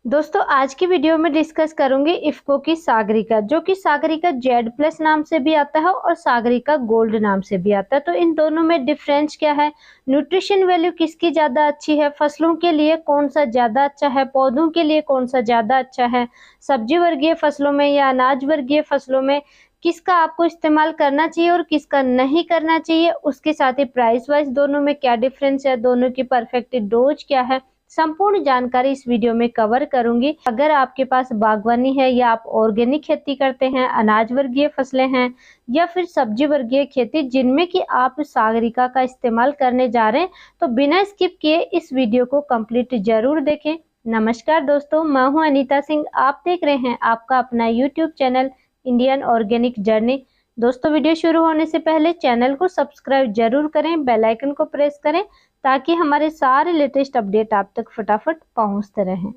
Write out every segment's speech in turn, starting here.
दोस्तों आज की वीडियो में डिस्कस करूंगी इफ्को की सागरिका, जो कि सागरिका जेड प्लस नाम से भी आता है और सागरिका गोल्ड नाम से भी आता है। तो इन दोनों में डिफरेंस क्या है, न्यूट्रिशन वैल्यू किसकी ज्यादा अच्छी है, फसलों के लिए कौन सा ज्यादा अच्छा है, पौधों के लिए कौन सा ज्यादा अच्छा है, सब्जी वर्गीय फसलों में या अनाज वर्गीय फसलों में किसका आपको इस्तेमाल करना चाहिए और किसका नहीं करना चाहिए, उसके साथ ही प्राइस वाइज दोनों में क्या डिफरेंस है, दोनों की परफेक्ट डोज क्या है, संपूर्ण जानकारी इस वीडियो में कवर करूंगी। अगर आपके पास बागवानी है या आप ऑर्गेनिक खेती करते हैं, अनाज वर्गीय फसलें हैं या फिर सब्जी वर्गीय खेती जिनमें कि आप सागरिका का इस्तेमाल करने जा रहे हैं, तो बिना स्किप किए इस वीडियो को कंप्लीट जरूर देखें। नमस्कार दोस्तों, मैं हूं अनीता सिंह। आप देख रहे हैं आपका अपना YouTube channel Indian organic journey. दोस्तों वीडियो शुरू होने से पहले चैनल को सब्सक्राइब जरूर करें, बेल आइकन को प्रेस करें ताकि हमारे सारे लेटेस्ट अपडेट आप तक फटाफट पहुंचते रहें।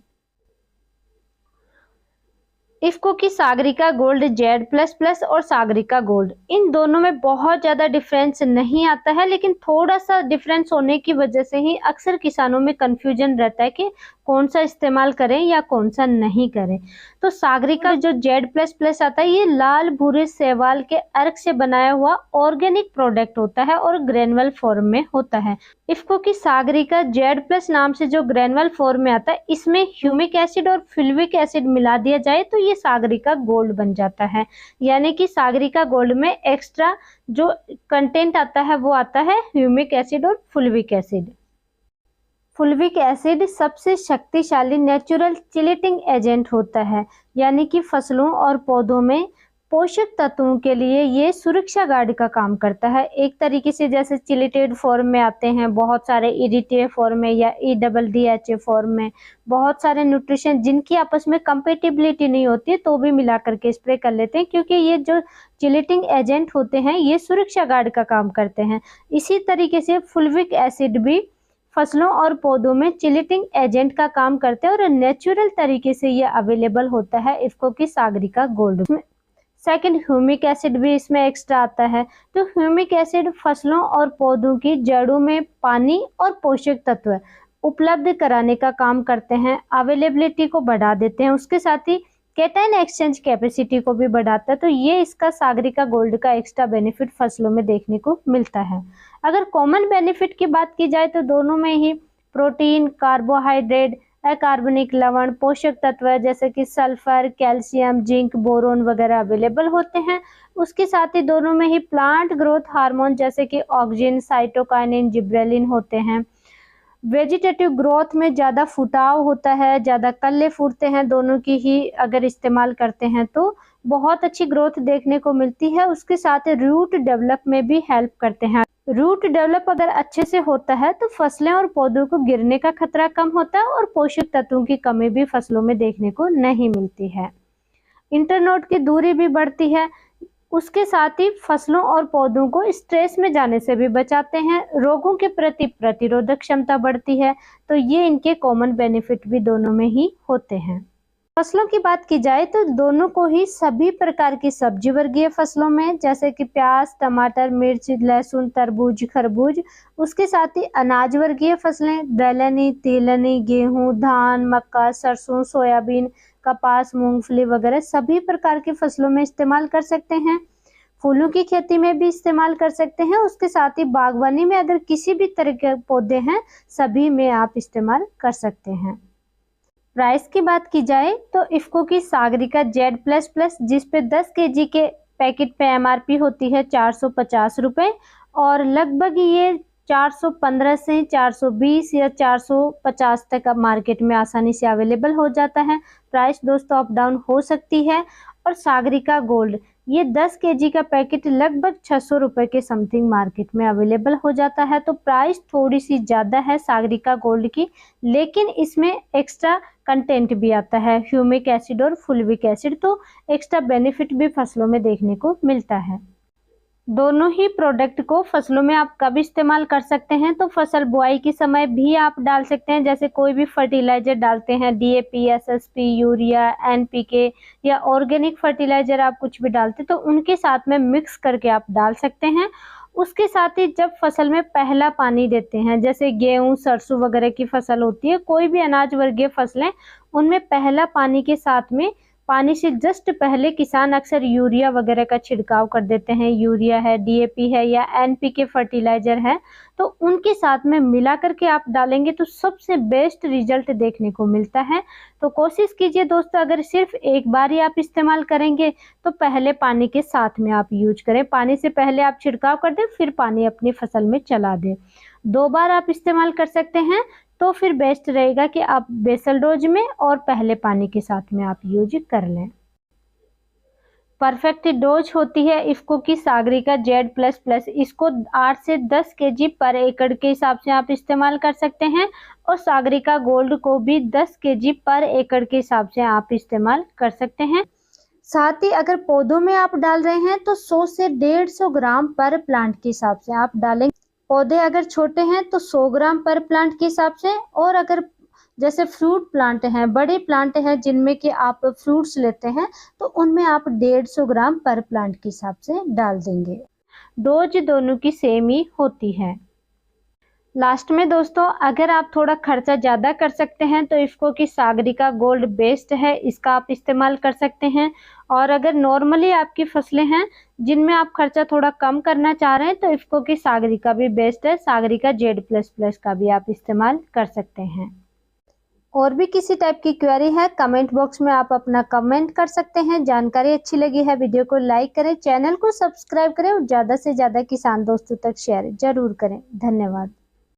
इफ्को की Sagarika gold Z plus plus और सागरिका गोल्ड, इन दोनों में बहुत ज्यादा डिफरेंस नहीं आता है, लेकिन थोड़ा सा डिफरेंस होने की वजह से ही अक्सर किसानों में कंफ्यूजन रहता है कि कौन सा इस्तेमाल करें या कौन सा नहीं करें। तो सागरिका जो जेड प्लस प्लस आता है, ये लाल भूरे शैवाल के अर्क से बनाया हुआ ऑर्गेनिक प्रोडक्ट होता है और ग्रेनुअल फॉर्म में होता है। इफ्को की सागरिका जेड प्लस नाम से जो ग्रेनुअल फॉर्म में आता है, इसमें ह्यूमिक एसिड और फुल्विक एसिड मिला दिया जाए तो ये सागरिका गोल्ड बन जाता है। यानी कि सागरिका गोल्ड में एक्स्ट्रा जो कंटेंट आता है वो आता है ह्यूमिक एसिड और फुल्विक एसिड। फुल्विक एसिड सबसे शक्तिशाली नेचुरल चिलेटिंग एजेंट होता है, यानी कि फसलों और पौधों में पोषक तत्वों के लिए ये सुरक्षा गार्ड का काम करता है। एक तरीके से जैसे चिलेटेड फॉर्म में आते हैं बहुत सारे, EDTA फॉर्म में या EDDHA फॉर्म में, बहुत सारे न्यूट्रिशन जिनकी आपस में कंपेटिबिलिटी नहीं होती है तो भी मिला करके स्प्रे कर लेते हैं, क्योंकि ये जो चिलेटिंग एजेंट होते हैं ये सुरक्षा गार्ड का काम करते हैं। इसी तरीके से फुल्विक एसिड भी फसलों और पौधों में चिलेटिंग एजेंट का काम करते हैं और नेचुरल तरीके से ये अवेलेबल होता है इफ्को की सागरिका गोल्ड में। सेकंड, ह्यूमिक एसिड भी इसमें एक्स्ट्रा आता है। तो ह्यूमिक एसिड फसलों और पौधों की जड़ों में पानी और पोषक तत्व उपलब्ध कराने का काम करते हैं, अवेलेबिलिटी को बढ़ा देते हैं, उसके साथ ही कैटायन एक्सचेंज कैपेसिटी को भी बढ़ाता है। तो ये इसका सागरिका गोल्ड का एक्स्ट्रा बेनिफिट फसलों में देखने को मिलता है। अगर कॉमन बेनिफिट की बात की जाए तो दोनों में ही प्रोटीन, कार्बोहाइड्रेट, अकार्बनिक लवण, पोषक तत्व जैसे कि सल्फर, कैल्शियम, जिंक, बोरोन वगैरह अवेलेबल होते हैं। उसके साथ ही दोनों में ही प्लांट ग्रोथ हार्मोन जैसे कि ऑक्सिन, साइटोकाइनिन, जिब्रेलिन होते हैं। वेजिटेटिव ग्रोथ में ज़्यादा फुटाव होता है, ज़्यादा कल्ले फूटते हैं, दोनों की ही अगर इस्तेमाल करते हैं तो बहुत अच्छी ग्रोथ देखने को मिलती है। उसके साथ ही रूट डेवलप में भी हेल्प करते हैं। रूट डेवलप अगर अच्छे से होता है तो फसलें और पौधों को गिरने का खतरा कम होता है और पोषक तत्वों की कमी भी फसलों में देखने को नहीं मिलती है। इंटरनोड की दूरी भी बढ़ती है। उसके साथ ही फसलों और पौधों को स्ट्रेस में जाने से भी बचाते हैं। रोगों के प्रति प्रतिरोधक क्षमता बढ़ती है। तो ये इनके कॉमन बेनिफिट भी दोनों में ही होते हैं। फसलों की बात की जाए तो दोनों को ही सभी प्रकार की सब्जी वर्गीय फसलों में जैसे कि प्याज, टमाटर, मिर्च, लहसुन, तरबूज, खरबूज, उसके साथ ही अनाज वर्गीय फसलें दलहनी, तिलहनी, गेहूं, धान, मक्का, सरसों, सोयाबीन, कपास, मूंगफली वगैरह सभी प्रकार की फसलों में इस्तेमाल कर सकते हैं। फूलों की खेती में भी इस्तेमाल कर सकते हैं। उसके साथ ही बागवानी में अगर किसी भी तरह के पौधे हैं सभी में आप इस्तेमाल कर सकते हैं। प्राइस की बात की जाए तो इफ्को की सागरिका जेड प्लस प्लस जिस पे 10 केजी के पैकेट पे MRP होती है 450 रुपये, और लगभग ये 415 से 420 या 450 तक अब मार्केट में आसानी से अवेलेबल हो जाता है। प्राइस दोस्तों अप डाउन हो सकती है। और सागरिका गोल्ड ये 10 केजी का पैकेट लगभग 600 रुपये के समथिंग मार्केट में अवेलेबल हो जाता है। तो प्राइस थोड़ी सी ज़्यादा है सागरिका गोल्ड की, लेकिन इसमें एक्स्ट्रा कंटेंट भी आता है ह्यूमिक एसिड और फुल्विक एसिड, तो एक्स्ट्रा बेनिफिट भी फसलों में देखने को मिलता है। दोनों ही प्रोडक्ट को फसलों में आप कब इस्तेमाल कर सकते हैं तो फसल बुआई के समय भी आप डाल सकते हैं। जैसे कोई भी फर्टिलाइजर डालते हैं, DAP, SSP, यूरिया, NPK या ऑर्गेनिक फर्टिलाइजर आप कुछ भी डालते हैं तो उनके साथ में मिक्स करके आप डाल सकते हैं। उसके साथ ही जब फसल में पहला पानी देते हैं, जैसे गेहूं, सरसों वगैरह की फसल होती है, कोई भी अनाज वर्गीय फसलें, उनमें पहला पानी के साथ में पानी से जस्ट पहले किसान अक्सर यूरिया वगैरह का छिड़काव कर देते हैं। यूरिया है, डीएपी है या एनपीके फर्टिलाइजर है, तो उनके साथ में मिला करके आप डालेंगे तो सबसे बेस्ट रिजल्ट देखने को मिलता है। तो कोशिश कीजिए दोस्तों, अगर सिर्फ एक बार ही आप इस्तेमाल करेंगे तो पहले पानी के साथ में आप यूज करें। पानी से पहले आप छिड़काव कर दें, फिर पानी अपनी फसल में चला दें। 2 बार आप इस्तेमाल कर सकते हैं, तो फिर बेस्ट रहेगा कि आप बेसल डोज में और पहले पानी के साथ में आप यूज कर लें। परफेक्ट डोज होती है इफ्को की सागरिका Z++। इसको 8 से 10 kg पर एकड़ के हिसाब से आप इस्तेमाल कर सकते हैं, और सागरिका गोल्ड को भी 10 kg पर एकड़ के हिसाब से आप इस्तेमाल कर सकते हैं। साथ ही अगर पौधों में आप डाल रहे हैं तो 100 से 150 ग्राम पर प्लांट के हिसाब से आप डालें। पौधे अगर छोटे हैं तो 100 ग्राम पर प्लांट के हिसाब से, और अगर जैसे फ्रूट प्लांट हैं, बड़े प्लांट हैं जिनमें कि आप फ्रूट्स लेते हैं, तो उनमें आप 150 ग्राम पर प्लांट के हिसाब से डाल देंगे। डोज दोनों की सेम ही होती है। लास्ट में दोस्तों, अगर आप थोड़ा खर्चा ज़्यादा कर सकते हैं तो इफ्को की सागरिका गोल्ड बेस्ट है, इसका आप इस्तेमाल कर सकते हैं। और अगर नॉर्मली आपकी फसलें हैं जिनमें आप खर्चा थोड़ा कम करना चाह रहे हैं तो इफ्को की सागरिका भी बेस्ट है। सागरिका Z++ का भी आप इस्तेमाल कर सकते हैं। और भी किसी टाइप की क्वेरी है, कमेंट बॉक्स में आप अपना कमेंट कर सकते हैं। जानकारी अच्छी लगी है, वीडियो को लाइक करें, चैनल को सब्सक्राइब करें और ज़्यादा से ज़्यादा किसान दोस्तों तक शेयर जरूर करें। धन्यवाद।